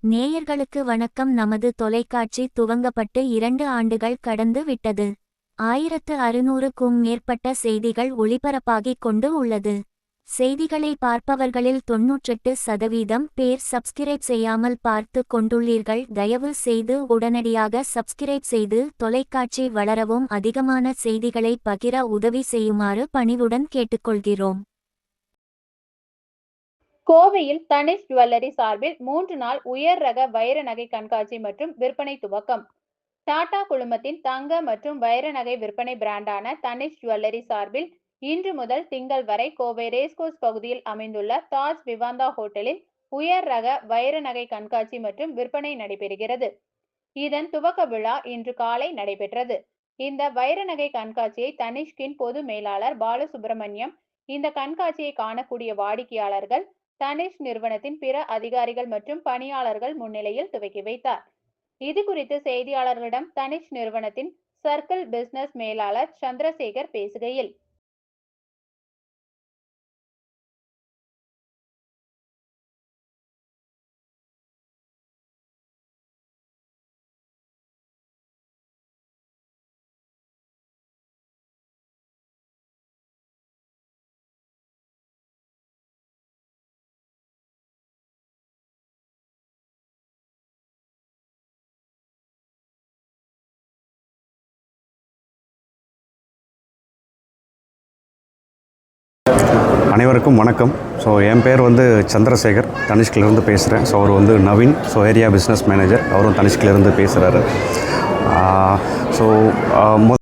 நேயர்களுக்கு வணக்கம். நமது தொலைக்காட்சி துவங்கப்பட்டு 2 ஆண்டுகள் கடந்து விட்டது. 1600க்கும் மேற்பட்ட செய்திகள் ஒளிபரப்பாகிக் கொண்டு உள்ளது. செய்திகளை பார்ப்பவர்களில் 98% பேர் சப்ஸ்கிரைப் செய்யாமல் பார்த்து கொண்டுள்ளீர்கள். தயவு செய்து உடனடியாக சப்ஸ்கிரைப் செய்து தொலைக்காட்சி வளரவும் அதிகமான செய்திகளை பகிர உதவி செய்யுமாறு பணிவுடன் கேட்டுக்கொள்கிறோம். கோவையில் தனிஷ் ஜுவல்லரி சார்பில் 3 நாள் உயர் ரக வைர நகை கண்காட்சி மற்றும் விற்பனை துவக்கம். டாடா குழுமத்தின் தங்க மற்றும் வைர நகை விற்பனை பிராண்டான தனிஷ் ஜுவல்லரி சார்பில் இன்று முதல் திங்கள் வரை கோவை ரேஸ்கோர்ஸ் பகுதியில் அமைந்துள்ள தாஜ் விவாந்தா ஹோட்டலில் உயர் ரக வைர நகை கண்காட்சி மற்றும் விற்பனை நடைபெறுகிறது. இதன் துவக்க விழா இன்று காலை நடைபெற்றது. இந்த வைர நகை கண்காட்சியை தனிஷ்கின் பொது மேலாளர் பாலசுப்ரமணியம், இந்த கண்காட்சியை காணக்கூடிய வாடிக்கையாளர்கள், தனிஷ் நிறுவனத்தின் பிற அதிகாரிகள் மற்றும் பணியாளர்கள் முன்னிலையில் துவக்கி வைத்தார். இது குறித்து செய்தியாளர்களிடம் தனிஷ் நிறுவனத்தின் சர்க்கிள் பிசினஸ் மேலாளர் சந்திரசேகர் பேசுகையில், அனைவருக்கும் வணக்கம். ஸோ என் பேர் சந்திரசேகர், தனிஷ்கிலேருந்து பேசுகிறேன். ஸோ அவர் Naveen, so area business manager, அவரும் தனிஷ்கிலேருந்து பேசுகிறாரு. ஸோ